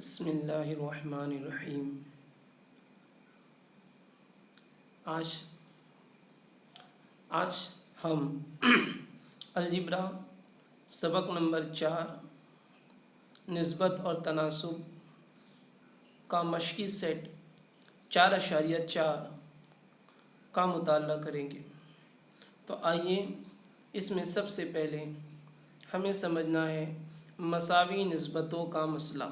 बिस्मिल्लाहिर्रहमानिर्रहीम। आज आज हम अलजिब्रा सबक नंबर 4 निस्बत और तनासुब का मशक़ी सेट 4.4 का मुताला करेंगे। तो आइए इसमें सबसे पहले हमें समझना है मसावी निस्बतों का मसला।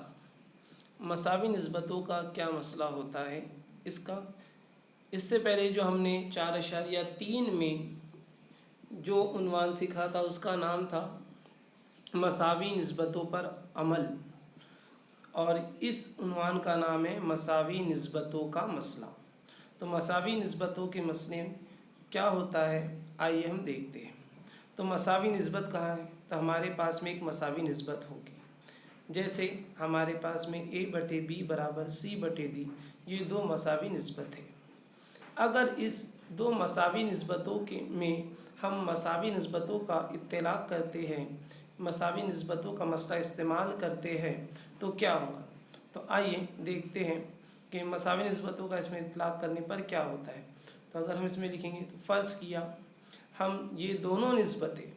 मसावी निस्बतों का क्या मसला होता है इससे पहले जो हमने 4.3 में जो उन्वान सीखा था उसका नाम था मसावी निस्बतों पर अमल, और इस उन्वान का नाम है मसावी निस्बतों का मसला। तो मसावी निस्बतों के मसले क्या होता है आइए हम देखते हैं। तो मसावी निस्बत कहाँ है? तो हमारे पास में एक मसावी निस्बत होगी। जैसे हमारे पास में A/B बराबर C/D, ये दो मसावी निस्बत है। अगर इस दो मसावी निस्बतों के में हम मसावी निस्बतों का इत्तलाक़ करते हैं, मसावी निस्बतों का मसला इस्तेमाल करते हैं तो क्या होगा। तो आइए देखते हैं कि मसावी निस्बतों का इसमें इत्तलाक़ करने पर क्या होता है। तो अगर हम इसमें लिखेंगे तो फ़र्ज़ किया हम ये दोनों निस्बतें,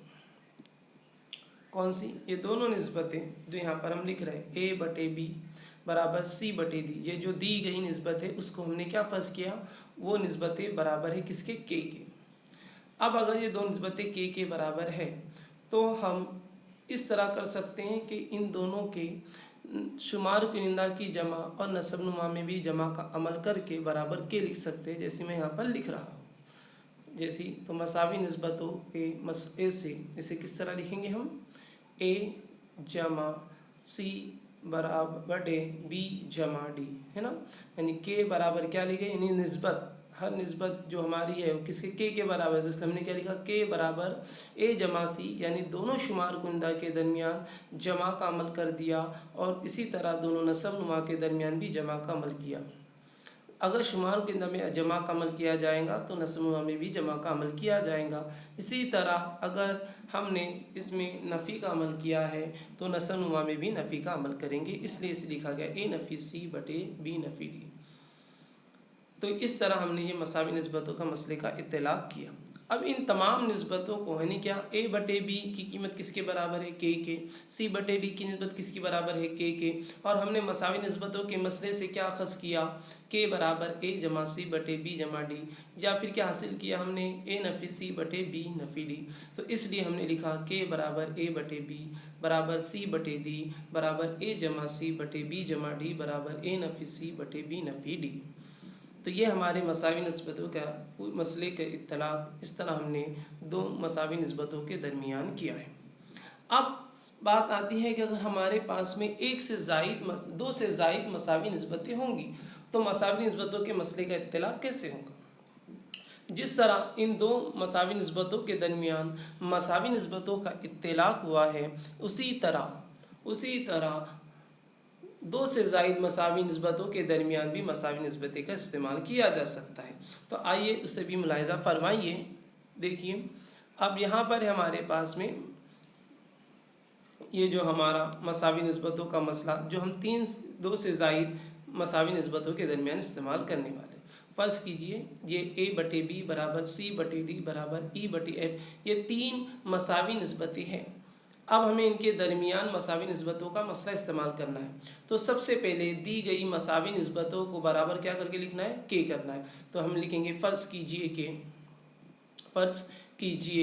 कौन सी, ये दोनों निस्बतें जो यहाँ पर हम लिख रहे हैं A/B बराबर C/D, ये जो दी गई निस्बत है उसको हमने क्या फ़र्ज़ किया, वो निस्बतें बराबर है किसके, K के। अब अगर ये दो निस्बतें K के बराबर है तो हम इस तरह कर सकते हैं कि इन दोनों के शुमार कुनिंदा की जमा और नसब नुमा में भी जमा का अमल करके बराबर K लिख सकते हैं, जैसे मैं यहाँ पर लिख रहा हूँ। जैसी तो मसावी निस्बतों के मसले से इसे किस तरह लिखेंगे हम, A जमा C बराबर B जमा D, है ना। यानी K बराबर क्या लिखे, यानी निस्बत, हर निस्बत जो हमारी है वो किसके, K के बराबर है। तो इसलिए हमने क्या लिखा, K बराबर A जमा C, यानी दोनों शुमार कुनिंदा के दरमियान जमा का अमल कर दिया और इसी तरह दोनों नसब नुमा के दरमियान भी जमा का अमल किया। अगर शुमार कुनिंदा में जमा का अमल किया जाएगा तो नसब नुमा में भी जमा का अमल किया जाएगा। इसी तरह अगर हमने इसमें नफ़ी का अमल किया है तो नसब नुमा में भी नफ़ी का अमल करेंगे, इसलिए इसे लिखा गया A नफ़ी C/B नफ़ी D। तो इस तरह हमने ये मसावी निस्बतों का मसले का इत्तलाक़ किया। अब इन तमाम निस्बतों को यानी क्या, A/B की कीमत किसके बराबर है, K के, C/D की निस्बत किसके बराबर है, K के, और हमने मसावी निस्बतों के मसले से क्या अख़ज़ किया, K बराबर A जमा C/B जमा D, या फिर क्या हासिल किया हमने, A नफ़ी C/B नफ़ी D। तो इसलिए हमने लिखा K बराबर A/B बराबर C/D बराबर A जमा C/B जमा D बराबर A नफ़ी C/B नफ़ी D। तो ये हमारे मसावी निस्बतों का मसले के इत्तलाक़ इस तरह हमने दो मसावी निस्बतों के दरमियान किया है। अब बात आती है कि अगर हमारे पास में दो से ज़ायद मसावी निस्बतें होंगी तो मसावी निस्बतों के मसले का इत्तलाक़ कैसे होगा। जिस तरह इन दो मसावी निस्बतों के दरमियान मसावी निस्बतों का इत्तलाक़ हुआ है, उसी तरह दो से ज़ायद मसावी निस्बतों के दरमियान भी मसावी निस्बतें का इस्तेमाल किया जा सकता है। तो आइए उसे भी मुलाहिज़ा फरमाइए। देखिए अब यहाँ पर हमारे पास में ये जो हमारा मसावी निस्बतों का मसला जो हम दो से ज़ायद मसावी निस्बतों के दरमियान इस्तेमाल करने वाले, फ़र्ज़ कीजिए ये A/B बराबर C/D बराबर E/F, ये तीन मसावी निस्बतें हैं। अब हमें इनके दरमियान मसावी निस्बतों का मसला इस्तेमाल करना है। तो सबसे पहले दी गई मसावी निस्बतों को बराबर क्या करके लिखना है, K करना है। तो हम लिखेंगे फ़र्ज़ कीजिए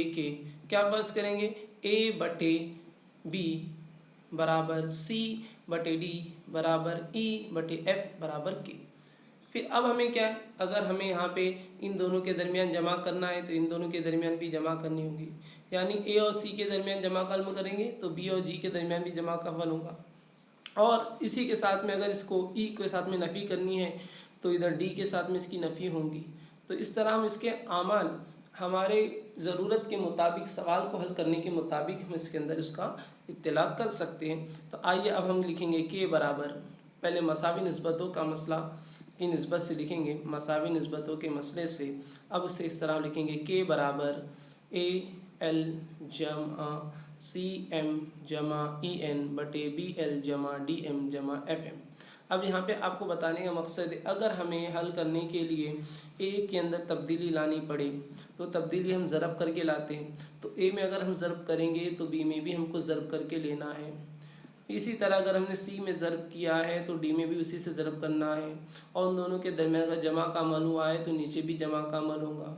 कि क्या फ़र्ज़ करेंगे, A/B बराबर C/D बराबर E/F बराबर K। फिर अब हमें क्या है, अगर हमें यहाँ पे इन दोनों के दरमियान जमा करना है तो इन दोनों के दरमियान भी जमा करनी होगी, यानी A और C के दरमियान जमा का अमल करेंगे तो B और G के दरमियान भी जमा का अमल होगा। और इसी के साथ में अगर इसको E के साथ में नफ़ी करनी है तो इधर D के साथ में इसकी नफ़ी होंगी। तो इस तरह हम इसके आमाल हमारे ज़रूरत के मुताबिक, सवाल को हल करने के मुताबिक हम इसके अंदर उसका इत्तलाक़ कर सकते हैं। तो आइए अब हम लिखेंगे K बराबर, पहले मसावी निस्बतों का मसला की निस्बत से लिखेंगे, मसावी निस्बतों के मसले से। अब उसे इस तरह लिखेंगे K बराबर AL जमा CM जमा EN बटे BL जमा DM जमा FM। अब यहाँ पे आपको बताने का मकसद है, अगर हमें हल करने के लिए ए के अंदर तब्दीली लानी पड़े तो तब्दीली हम ज़रब करके लाते हैं। तो ए में अगर हम ज़रब करेंगे तो बी में भी हमको ज़रब करके लेना है। इसी तरह अगर हमने सी में ज़रब किया है तो डी में भी उसी से ज़रब करना है। और उन दोनों के दरमियान अगर जमा का अमल हुआ है तो नीचे भी जमा का अमल होगा,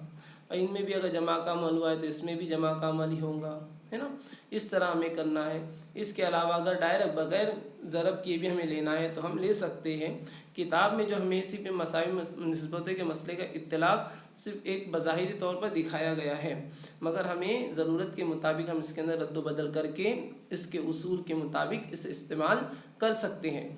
और इनमें भी अगर जमा का अमल हुआ है तो इसमें भी जमा का अमल ही होगा, है ना। इस तरह हमें करना है। इसके अलावा अगर डायरेक्ट बगैर ज़रब किए भी हमें लेना है तो हम ले सकते हैं। किताब में जो हमें इसी पे मसाइल निस्बतों के मसले का इत्तलाक सिर्फ एक बज़ाहिरी तौर पर दिखाया गया है, मगर हमें ज़रूरत के मुताबिक हम इसके अंदर रद्द बदल करके इसके उसूल के मुताबिक इसे इस्तेमाल कर सकते हैं।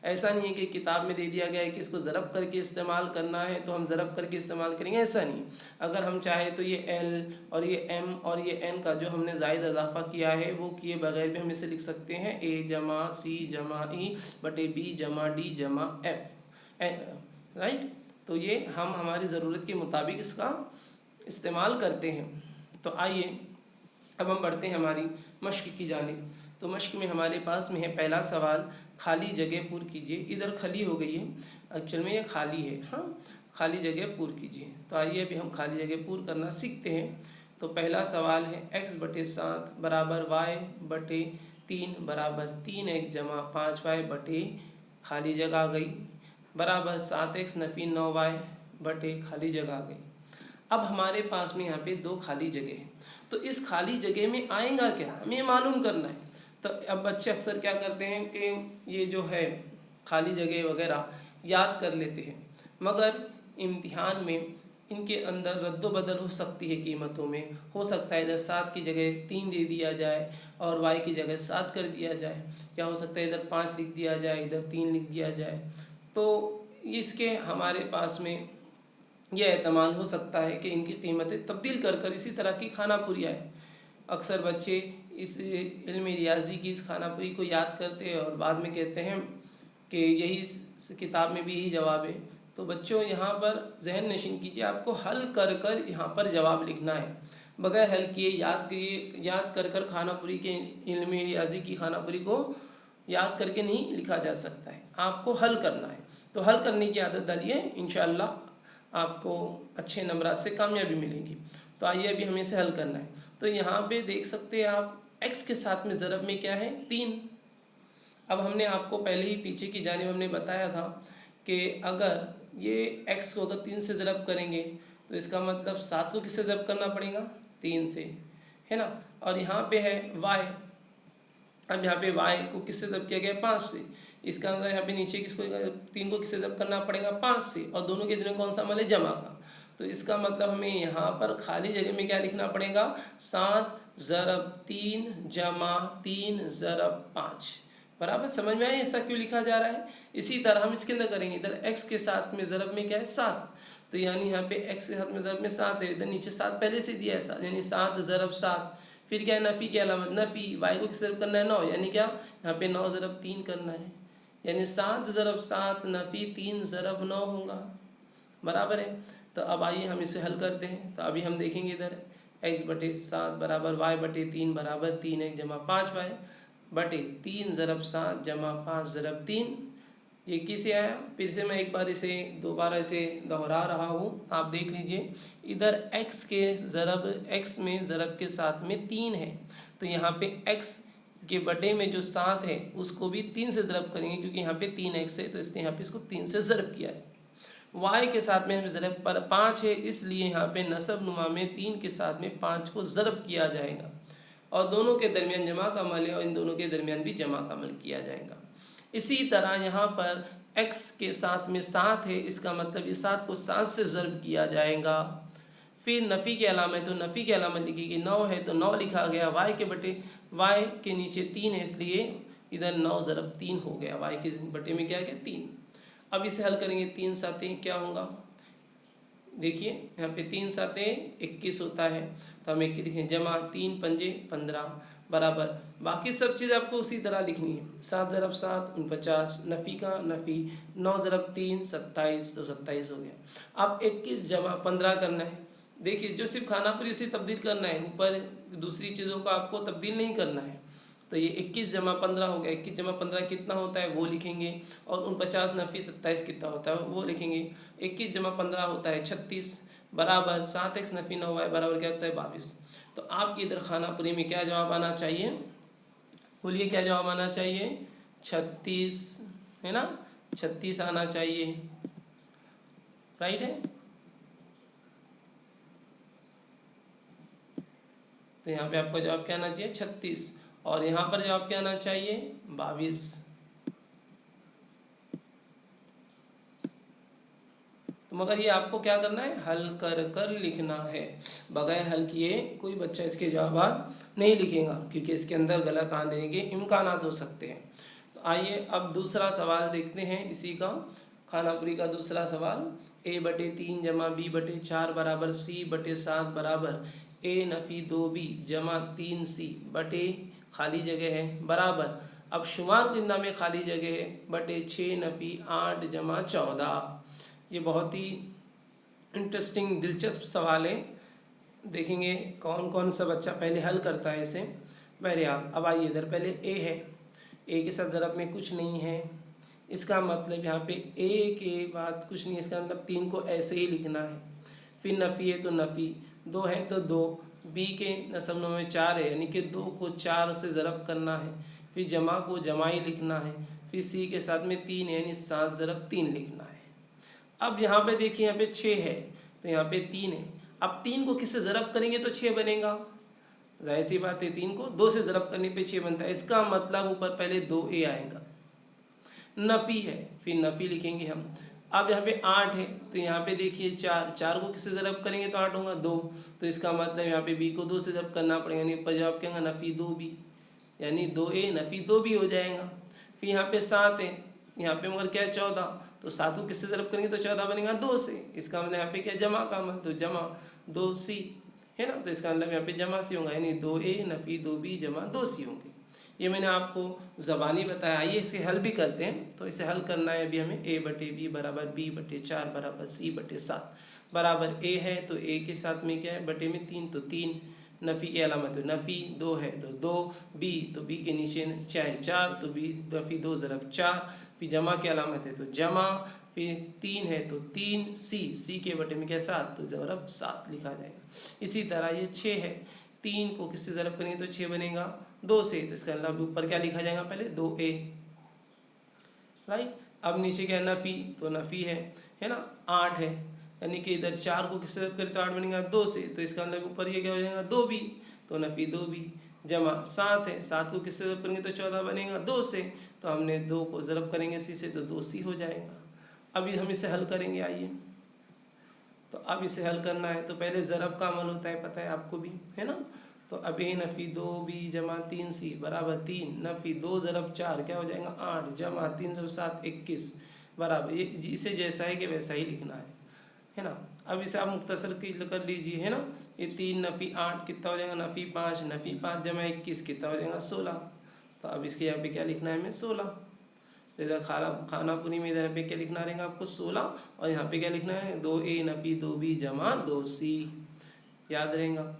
ऐसा नहीं है कि किताब में दे दिया गया है कि इसको ज़रब करके इस्तेमाल करना है तो हम ज़रब करके इस्तेमाल करेंगे, ऐसा नहीं। अगर हम चाहें तो ये L और ये M और ये N का जो हमने ज़ायद इजाफा किया है वो किए बगैर भी हम इसे लिख सकते हैं A जमा C जमा E बटे B जमा D जमा F, राइट। तो ये हम हमारी ज़रूरत के मुताबिक इसका इस्तेमाल करते हैं। तो आइए अब हम बढ़ते हैं हमारी मश्क की जानिब। तो मश्क में हमारे पास में है पहला सवाल, खाली जगह पूर कीजिए। इधर खाली हो गई है, एक्चुअल में ये खाली है, हाँ, खाली जगह पूर कीजिए। तो आइए अभी हम खाली जगह पूर करना सीखते हैं। तो पहला सवाल है x बटे 7 बराबर y बटे 3 बराबर 3x जमा 5y बटे खाली जगह आ गई बराबर 7x नफी 9y बटे खाली जगह आ गई। अब हमारे पास में यहाँ पे दो खाली जगह है, तो इस खाली जगह में आएगा क्या हमें मालूम करना है। तो अब बच्चे अक्सर क्या करते हैं कि ये जो है खाली जगह वगैरह याद कर लेते हैं, मगर इम्तिहान में इनके अंदर रद्द बदल हो सकती है कीमतों में। हो सकता है इधर 7 की जगह 3 दे दिया जाए और y की जगह 7 कर दिया जाए, या हो सकता है इधर 5 लिख दिया जाए इधर 3 लिख दिया जाए। तो इसके हमारे पास में यह एहतमाल हो सकता है कि इनकी कीमतें तब्दील कर कर इसी तरह की खानापुरी आए। अक्सर बच्चे इस इल्म रियाजी की इस खानापुरी को याद करते हैं और बाद में कहते हैं कि यही इस किताब में भी यही जवाब है। तो बच्चों यहाँ पर जहन नशीन कीजिए, आपको हल कर कर यहाँ पर जवाब लिखना है, बगैर हल किए याद कर कर खानापुरी के इल्म रियाजी की खानापुरी को याद करके नहीं लिखा जा सकता है, आपको हल करना है। तो हल करने की आदत डालिए, इंशाअल्लाह आपको अच्छे नंबरात से कामयाबी मिलेगी। तो आइए अभी हमें इसे हल करना है। तो यहाँ पे देख सकते हैं आप x के साथ में ज़रब में क्या है 3। अब हमने आपको पहले ही पीछे की जानिब हमने बताया था कि अगर ये x को अगर 3 से ज़रब करेंगे तो इसका मतलब 7 को किससे ज़रब करना पड़ेगा 3 से, है ना। और यहाँ पे है y, अब यहाँ पे y को किससे ज़रब किया गया 5 से, इसका मतलब यहाँ पे नीचे किसको 3 को किससे ज़रब करना पड़ेगा 5 से, और दोनों के दिनों कौन सा अमल है जमा का। तो इसका मतलब हमें यहाँ पर खाली जगह में क्या लिखना पड़ेगा 7 ज़रब 3 जमा 3 ज़रब 5 बराबर। समझ में आया ऐसा क्यों लिखा जा रहा है। इसी तरह हम इसके अंदर करेंगे, इधर x के साथ में ज़रब में क्या है 7, तो यानी यहाँ पे x के साथ में ज़रब में 7 है, इधर नीचे 7 पहले से दिया है 7, यानी 7 ज़रब 7। फिर क्या है नफ़ी की अलामत नफ़ी, y को किस ज़रब करना है 9, यानी क्या यहाँ पे 9 ज़रब 3 करना है, यानी 7 ज़रब 7 नफ़ी 3 ज़रब 9 होगा, बराबर है। तो अब आइए हम इसे हल करते हैं। तो अभी हम देखेंगे इधर x बटे 7 बराबर y बटे 3 बराबर 3x जमा 5y बटे 3 ज़रब 7 जमा 5 ज़रब 3। ये किसे आया, फिर से मैं एक बार इसे दोबारा इसे दोहरा रहा हूँ, आप देख लीजिए। इधर x के ज़रब x में ज़रब के साथ में 3 है, तो यहाँ पे x के बटे में जो 7 है उसको भी 3 से ज़रब करेंगे, क्योंकि यहाँ पे 3x है तो इसलिए यहाँ पे इसको 3 से ज़रब किया है। y के साथ में हम ज़रब पर 5 है, इसलिए यहाँ पे नसब नुमा में 3 के साथ में 5 को ज़रब किया जाएगा, और दोनों के दरमियान जमा का अमल है और इन दोनों के दरमियान भी जमा का अमल किया जाएगा। इसी तरह यहाँ पर x के साथ में 7 है, इसका मतलब ये 7 को 7 से ज़रब किया जाएगा। फिर नफ़ी की अलामत है तो नफ़ी की अलामत लिखी 9 है तो 9 लिखा गया, y के नीचे 3 है इसलिए इधर 9 ज़रब 3 हो गया, y के बटे में क्या है 3। अब इसे हल करेंगे 3 सातें क्या होगा, देखिए यहाँ पे 3 सातें 21 होता है, तो हम 21 लिखें जमा 3 पंजे 15 बराबर, बाकी सब चीज़ आपको उसी तरह लिखनी है। 7 ज़रब 7 49, नफ़ी का नफ़ी 9 ज़रब 3 27, तो 27 हो गया। अब 21 जमा 15 करना है, देखिए जो सिर्फ खानापुरी उसे तब्दील करना है, ऊपर दूसरी चीज़ों को आपको तब्दील नहीं करना है। तो ये 21 जमा 15 हो गया, 21 जमा 15 कितना होता है वो लिखेंगे, और 49 नफी 27 कितना होता है वो लिखेंगे। 21 जमा 15 होता है 36 बराबर 7x नफी 9y बराबर क्या होता है 22। तो आपकी इधर खानापुरी में क्या जवाब आना चाहिए, बोलिए क्या जवाब आना चाहिए, 36 है ना, 36 आना चाहिए, राइट है। तो यहाँ पे आपका जवाब क्या आना चाहिए 36, और यहाँ पर जवाब क्या आना चाहिए 22। तो मगर ये आपको क्या करना है, हल कर कर लिखना है, बगैर हल किए कोई बच्चा इसके जवाब नहीं लिखेगा, क्योंकि इसके अंदर गलत आने के इम्कानात हो सकते हैं। तो आइए अब दूसरा सवाल देखते हैं इसी का, खानापुरी का दूसरा सवाल। a/3 जमा b/4 बराबर c/7 बराबर a नफ़ी 2b जमा 3c बटे खाली जगह है बराबर, अब शुमार कितना में खाली जगह है बटे 6 नफ़ी 8 जमा 14। ये बहुत ही इंटरेस्टिंग दिलचस्प सवाल है, देखेंगे कौन कौन सा बच्चा पहले हल करता है इसे। बहरहाल अब आइए इधर, पहले ए है, ए के साथ ज़रब में कुछ नहीं है, इसका मतलब यहाँ पे ए के बाद कुछ नहीं, इसका मतलब 3 को ऐसे ही लिखना है। फिर नफ़ी है तो नफ़ी, 2 है तो 2, बी के नसब में 4 है यानी कि 2 को 4 से ज़रब करना है, फिर जमा को जमा ही लिखना है, फिर सी के साथ में 3 है यानी 7 ज़रब 3 लिखना है। अब यहाँ पे देखिए यहाँ पे 6 है तो यहाँ पे 3 है, अब 3 को किससे ज़रब करेंगे तो 6 बनेगा, जाहिर सी बात है 3 को 2 से ज़रब करने पे 6 बनता है, इसका मतलब ऊपर पहले 2a आएगा। नफ़ी है फिर नफ़ी लिखेंगे हम। अब यहाँ पे 8 है तो यहाँ पे देखिए 4 को किससे ज़रब करेंगे तो 8 होगा 2, तो इसका मतलब यहाँ पे b को 2 से ज़रब करना पड़ेगा, यानी ऊपर जवाब क्या होगा नफ़ी 2b, यानी 2a नफ़ी 2b हो जाएगा। फिर यहाँ पे 7 है, यहाँ पे मगर क्या है 14, तो 7 को किससे ज़रब करेंगे तो 14 बनेगा 2 से, इसका मतलब यहाँ पे क्या जमा का अमल, तो जमा 2c है ना, तो इसका मतलब यहाँ पे जमा सी होगा, यानी 2a नफ़ी 2b जमा 2c होंगे। ये मैंने आपको ज़बानी बताया, आइए इसे हल भी करते हैं। तो इसे हल करना है अभी हमें, a/b बराबर b/4 बराबर c/7 बराबर a है तो a के साथ में क्या है बटे में 3, तो 3 नफ़ी की अलामत है नफ़ी, 2 है तो 2, b तो b के नीचे चाहे 4 तो b नफ़ी 2 ज़रब 4, फिर जमा की अलामत है तो जमा, फिर 3 है तो 3, c के बटे में क्या 7 तो ज़रब 7 लिखा जाएगा। इसी तरह ये 6 है, 3 को किससे ज़रब करेंगे तो 6 बनेगा 2 से, तो इसका मतलब ऊपर क्या लिखा जाएगा पहले 2a, राइट। अब नीचे क्या नफ़ी, तो नफ़ी है ना 8 है, यानी कि इधर 4 को किससे ज़रब करें तो 8 बनेगा 2 से, तो इसका मतलब ऊपर ये क्या हो जाएगा 2b, तो नफ़ी 2b जमा 7 है, 7 को किससे ज़रब करेंगे तो 14 बनेगा 2 से, तो हमने 2 को ज़रब करेंगे सी से तो 2c हो जाएगा। अभी हम इसे हल करेंगे, आइए। तो अब इसे हल करना है तो पहले ज़रब का अमल होता है, पता है आपको भी है ना। तो अब a नफ़ी 2b जमा 3c बराबर 3 नफ़ी 2 ज़रब 4 क्या हो जाएगा 8 जमा 3 ज़रब 7 21 बराबर, ये इसे जैसा है कि वैसा ही लिखना है ना। अब इसे आप मुख्तसर कर लीजिए है ना, ये 3 नफ़ी 8 कितना हो जाएगा नफ़ी 5, नफ़ी 5 जमा 21 कितना हो जाएगा 16। तो अब इसके यहाँ पे क्या लिखना है हमें 16, तो इधर खानापुरी में इधर पे क्या लिखना रहेगा आपको 16, और यहाँ पे क्या लिखना है 2a नफ़ी 2b जमा 2c, याद रहेगा।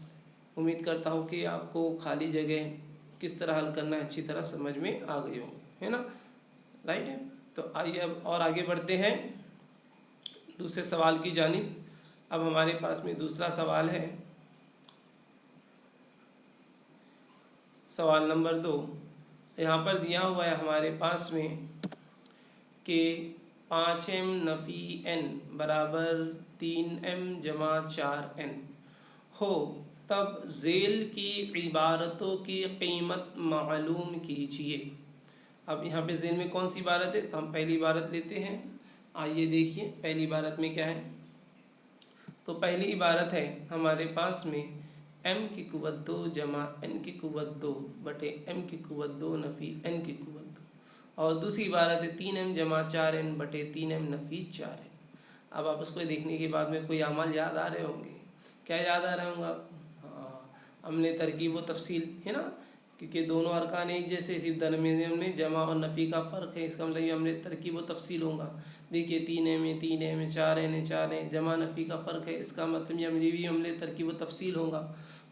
उम्मीद करता हूँ कि आपको खाली जगह किस तरह हल करना है अच्छी तरह समझ में आ गई होंगी, है ना, राइट है। तो आइए अब और आगे बढ़ते हैं दूसरे सवाल की जानिब। अब हमारे पास में दूसरा सवाल है, सवाल नंबर 2। यहाँ पर दिया हुआ है हमारे पास में कि 5m नफ़ी n बराबर 3m जमा 4n हो, तब ज़ेल की इबारतों की कीमत मालूम कीजिए। अब यहाँ पे ज़ेल में कौन सी इबारत है, तो हम पहली इबारत लेते हैं। आइए देखिए पहली इबारत में क्या है, तो पहली इबारत है हमारे पास में m की कुव्वत 2 जमा n की कुव्वत 2 बटे m की कुव्वत 2 नफ़ी n की कुव्वत 2, और दूसरी इबारत है 3m जमा 4n बटे 3m नफ़ी 4n। अब आप उसको देखने के बाद में कोई अमल याद आ रहे होंगे, क्या याद आ रहे होंगे आप, हाँ हमने तरकीब व तफसील है ना, क्योंकि दोनों अरकान एक जैसे, सिर्फ दरमियान में जमा और नफ़ी का फ़र्क है। इसका मतलब ये हमने तरकीब व तफसील होगा। देखिए 3 में 3 में 4 है, जमा नफ़ी का फ़र्क है, इसका मतलब ये हमले तरकीब व तफसील होगा।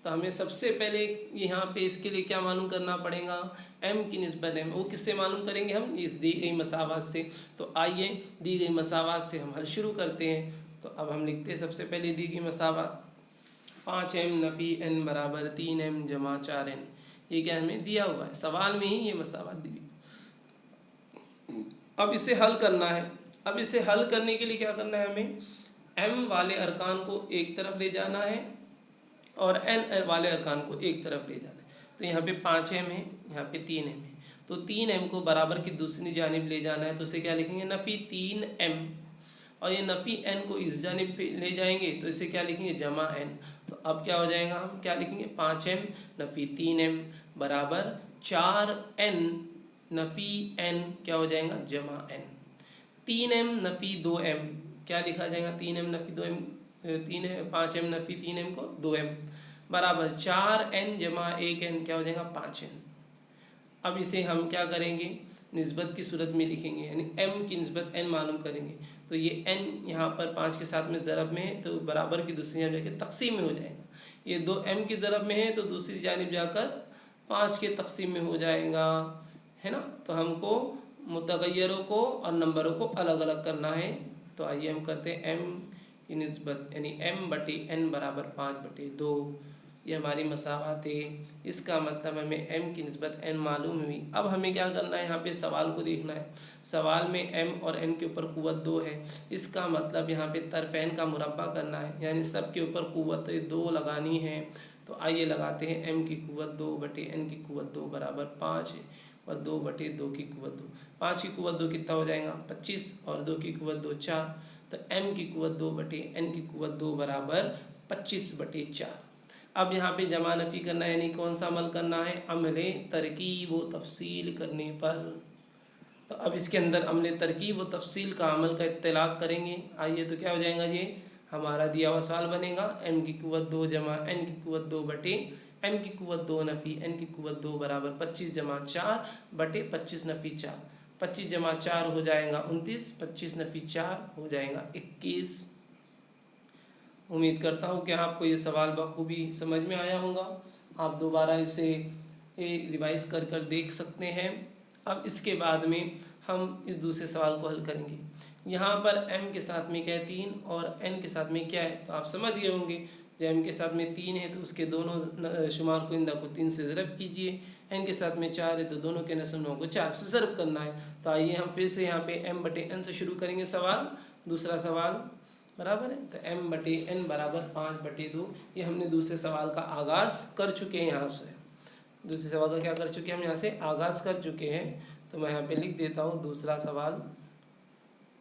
तो हमें सबसे पहले यहाँ पे इसके लिए क्या मालूम करना पड़ेगा, m की निस्बत m, वो किससे मालूम करेंगे हम, इस दी गई मसावात से। तो आइए दी गई मसावात से हम हल शुरू करते हैं। तो अब हम लिखते हैं सबसे पहले दी गई मसावात 5m नफ़ी n बराबर 3m जमा 4n। ये क्या हमें दिया हुआ है, सवाल में ही ये मसावत दी हुई। अब इसे हल करना है। अब इसे हल करने के लिए क्या करना है, हमें m वाले अरकान को एक तरफ ले जाना है और n वाले अरकान को एक तरफ ले जाना है। तो यहाँ पे 5m है, यहाँ पे 3m है। तो 3m को बराबर की दूसरी जानिब ले जाना है, तो उसे क्या लिखेंगे, नफ़ी 3m। और ये नफ़ी n को इस जानिब पे ले जाएंगे तो इसे क्या लिखेंगे, जमा n। तो अब क्या हो जाएगा, हम क्या लिखेंगे, 5m नफ़ी 3m बराबर 4n नफ़ी n क्या हो जाएगा, जमा n। 3m नफ़ी 2m क्या लिखा जाएगा, 3m नफ़ी 2m, 5m नफ़ी 3m को 2m बराबर 4n जमा 1n क्या हो जाएगा, 5n। अब इसे हम क्या करेंगे, निस्बत की सूरत में लिखेंगे, यानी m की निस्बत n मालूम करेंगे। तो ये n यहाँ पर 5 के साथ में ज़रब में है, तो बराबर की दूसरी जानिब जाकर तक़सीम में हो जाएगा। ये 2m की ज़रब में है तो दूसरी जानिब जाकर 5 के तक़सीम में हो जाएगा, है ना। तो हमको मुतग़य्यरों को और नंबरों को अलग अलग करना है। तो आइए हम करते हैं m की निस्बत, यानी m/n बराबर 5/2। ये हमारी मसावत है। इसका मतलब हमें m की निस्बत n मालूम हुई। अब हमें क्या करना है, यहाँ पे सवाल को देखना है। सवाल में m और n के ऊपर क़ुव्वत 2 है, इसका मतलब यहाँ पे तरफ़ैन का मुरब्बा करना है, यानी सब के ऊपर क़ुव्वत 2 लगानी है। तो आइए लगाते हैं, m की क़ुव्वत 2/n की क़ुव्वत 2 बराबर 5 है, और 2/2 की क़ुव्वत 2, 5 की क़ुव्वत 2 कितना हो जाएगा, 25, और 2 की क़ुव्वत 2 4। तो m की क़ुव्वत 2/n की क़ुव्वत 2 बराबर 25/4। अब यहाँ पे जमा नफ़ी करना है, यानी कौन सा अमल करना है, अमले तरकीब व तफसील करने पर। तो अब इसके अंदर अमले तरकीब व तफसील का अमल का इत्तलाक़ करेंगे। आइए तो क्या हो जाएगा, ये हमारा दिया हुआ सवाल बनेगा, m की क़ुव्वत 2 जमा n की क़ुव्वत 2/m की क़ुव्वत 2 नफ़ी n की क़ुव्वत 2 बराबर 25 जमा 4/25 नफ़ी 4। 25 जमा 4 हो जाएगा 29, 25 नफ़ी 4 हो जाएगा 21। उम्मीद करता हूँ कि आपको ये सवाल बखूबी समझ में आया होगा। आप दोबारा इसे रिवाइज़ कर कर देख सकते हैं। अब इसके बाद में हम इस दूसरे सवाल को हल करेंगे। यहाँ पर m के साथ में क्या है, 3, और n के साथ में क्या है, तो आप समझ गए होंगे। जब m के साथ में 3 है तो उसके दोनों शुमार को इंदा को 3 से ज़रब कीजिए। n के साथ में 4 है तो दोनों के नस्ल को 4 से ज़रब करना है। तो आइए हम फिर से यहाँ पे m/n से शुरू करेंगे सवाल, दूसरा सवाल बराबर है। तो m/n बराबर 5/2। ये हमने दूसरे सवाल का आगाज़ कर चुके हैं। यहाँ से दूसरे सवाल का क्या कर चुके हैं हम, यहाँ से आगाज़ कर चुके हैं। तो मैं यहाँ पे लिख देता हूँ दूसरा सवाल,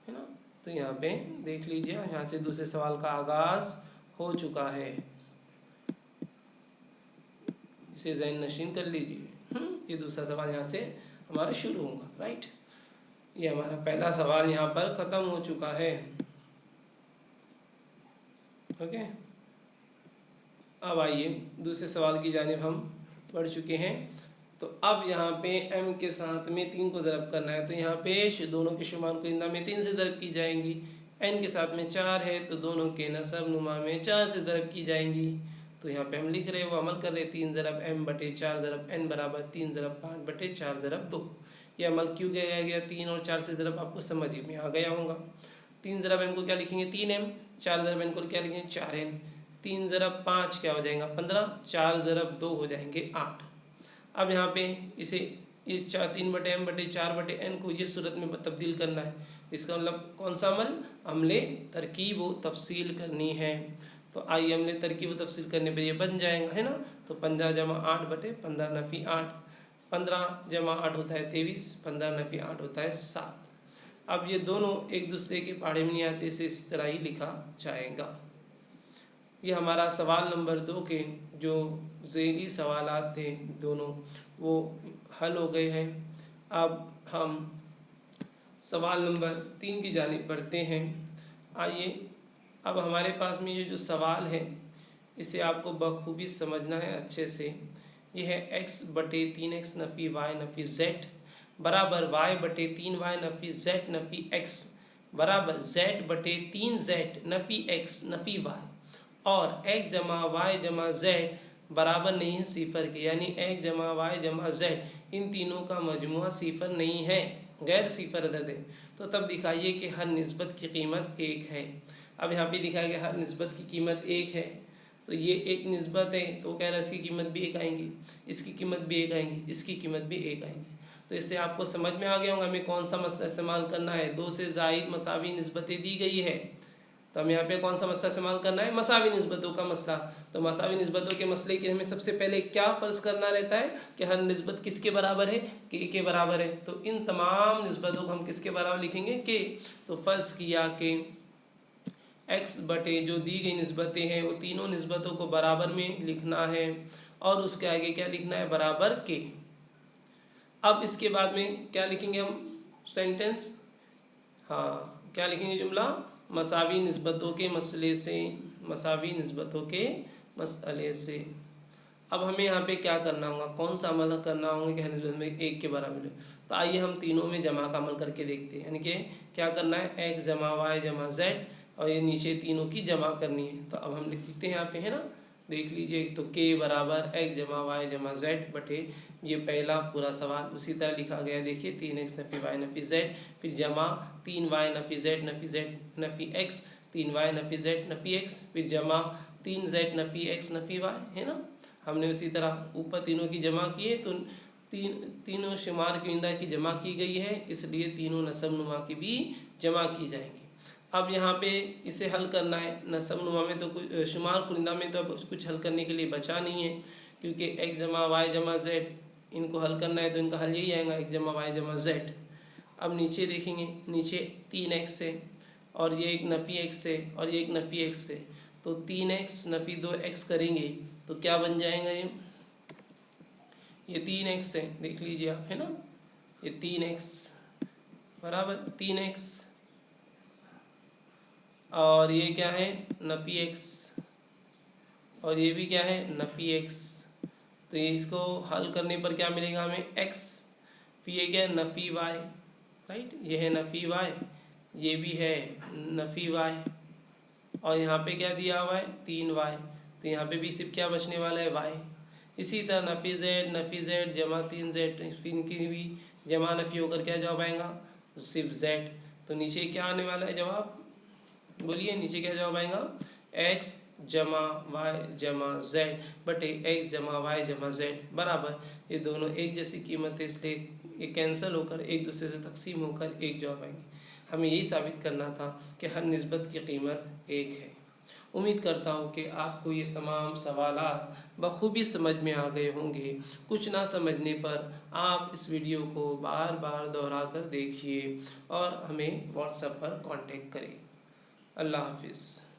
है ना। तो यहाँ पे देख लीजिए, यहाँ से दूसरे सवाल का आगाज़ हो चुका है, इसे ज़हन नशीन कर लीजिए। ये दूसरा सवाल यहाँ से हमारा शुरू होगा, राइट। ये हमारा पहला सवाल यहाँ पर ख़त्म हो चुका है, ओके। अब आइए दूसरे सवाल की जानिब हम बढ़ चुके हैं। तो अब यहाँ पे m के साथ में 3 को ज़रब करना है, तो यहाँ पे दोनों के शुमार को इंदा में 3 से ज़रब की जाएंगी। n के साथ में 4 है तो दोनों के नसब नुमा में 4 से ज़रब की जाएंगी। तो यहाँ पे हम लिख रहे हैं, वो अमल कर रहे हैं, 3 ज़रब m/4 ज़रब n बराबर 3 ज़रब 5/4 ज़रब 2। ये अमल क्यों किया गया, 3 और 4 से ज़रब आपको समझ में आ गया होगा। 3 ज़रब m को क्या लिखेंगे, 3m, 4 ज़रब n को क्या लिखेंगे, 4n। 3 ज़रब 5 क्या हो जाएगा, 15, 4 ज़रब 2 हो जाएंगे 8। अब यहाँ पे इसे ये 3/m/4/n को ये सूरत में तब्दील करना है। इसका मतलब कौन सा अमल, अमले तरकीब व तफसील करनी है। तो आइए अमले तरकीब व तफसील करने पर ये बन जाएगा, है ना। तो 15 जमा 8/15 नफ़ी 8, 15 जमा 8 होता है 23, 15 नफ़ी 8 होता है 7। अब ये दोनों एक दूसरे के पहाड़े में नहीं आते, इसे इस तरह ही लिखा जाएगा। ये हमारा सवाल नंबर 2 के जो ज़ेली सवालात थे दोनों, वो हल हो गए हैं। अब हम सवाल नंबर 3 की जानिब बढ़ते हैं। आइए, अब हमारे पास में ये जो सवाल है इसे आपको बखूबी समझना है अच्छे से। ये है x बटे 3x नफ़ी y नफ़ी z बराबर y बटे 3y नफ़ी z नफ़ी x बराबर z बटे 3z नफ़ी x नफ़ी y और x जमा y जमा z बराबर नहीं है सिफर के, यानी x जमा y जमा z इन तीनों का मजमुआ सिफर नहीं है, गैर सिफर अदद है। तो तब दिखाइए कि हर निस्बत की कीमत एक है। अब यहाँ पे दिखाया गया हर निस्बत की कीमत एक है, तो ये एक निस्बत है तो कह रहा है इसकी कीमत भी एक आएंगी, इसकी कीमत भी एक आएंगी, इसकी कीमत भी एक आएंगी। तो इससे आपको समझ में आ गया होगा हमें कौन सा मसला इस्तेमाल करना है। दो से ज़ायद मसावी निस्बतें दी गई है, तो हम यहाँ पे कौन सा मसला इस्तेमाल करना है, मसावी निस्बतों का मसला। तो मसावी निस्बतों के मसले के हमें सबसे पहले क्या फ़र्ज़ करना रहता है कि हर निस्बत किसके बराबर है, के बराबर है। तो इन तमाम निस्बतों को हम किसके बराबर लिखेंगे, के। तो फ़र्ज़ किया कि x बटे जो दी गई निस्बतें हैं वो तीनों निस्बतों को बराबर में लिखना है और उसके आगे क्या लिखना है, बराबर के। अब इसके बाद में क्या लिखेंगे हम, सेंटेंस, हाँ क्या लिखेंगे जुमला, मसावी निस्बतों के मसले से, मसावी निस्बतों के मसले से। अब हमें यहाँ पे क्या करना होगा, कौन सा अमल करना होगा कि हर निस्बत में एक के बराबर है। तो आइए हम तीनों में जमा का अमल करके देखते हैं, यानी कि क्या करना है, x जमा y जमा z और ये नीचे तीनों की जमा करनी है। तो अब हम लिखते हैं यहाँ पे, है ना, देख लीजिए। तो k बराबर x जमा y जमा z बटे ये पहला पूरा सवाल उसी तरह लिखा गया है, देखिए 3x नफ़ी y नफ़ी z, फिर जमा 3y नफ़ी z नफ़ी z नफ़ी x, 3y नफ़ी z नफ़ी x, फिर जमा 3z नफ़ी x नफ़ी y, है ना। हमने उसी तरह ऊपर तीनों की जमा किए तो तीनों शुमार की इंदा की जमा की गई है, इसलिए तीनों नसब नुमा की भी जमा की जाएंगी। अब यहाँ पे इसे हल करना है, नसब नुमा में तो कुछ, शुमार कुरिंदा में तो अब कुछ हल करने के लिए बचा नहीं है, क्योंकि x जमा y जमा z इनको हल करना है तो इनका हल यही आएगा, x जमा y जमा z। अब नीचे देखेंगे, नीचे 3x है और ये एक नफ़ी x है और ये एक नफ़ी x है, तो 3x नफ़ी 2x करेंगे तो क्या बन जाएगा, ये 3x है, देख लीजिए आप, है ना, ये 3x बराबर 3x और ये क्या है, नफ़ी x और ये भी क्या है, नफ़ी x। तो ये इसको हल करने पर क्या मिलेगा हमें, x, फिर ये क्या है, नफ़ी y, राइट, ये है नफ़ी y, ये भी है नफ़ी y और यहाँ पे क्या दिया हुआ है, 3y, तो यहाँ पे भी सिर्फ क्या बचने वाला है, y। इसी तरह नफ़ी z जमा 3z, इनकी भी जमा नफ़ी होकर क्या जवाब आएगा, सिर्फ z। तो नीचे क्या आने वाला है जवाब, बोलिए नीचे क्या जवाब आएगा, x जमा y जमा z बटे x जमा y जमा z बराबर, ये दोनों एक जैसी कीमत है इसलिए ये कैंसिल होकर एक दूसरे से तकसीम होकर एक जवाब आएंगे। हमें यही साबित करना था कि हर निस्बत की कीमत एक है। उम्मीद करता हूँ कि आपको ये तमाम सवालात बखूबी समझ में आ गए होंगे। कुछ ना समझने पर आप इस वीडियो को बार बार दोहरा कर देखिए और हमें व्हाट्सएप पर कांटेक्ट करें। अल्लाह हाफिज़।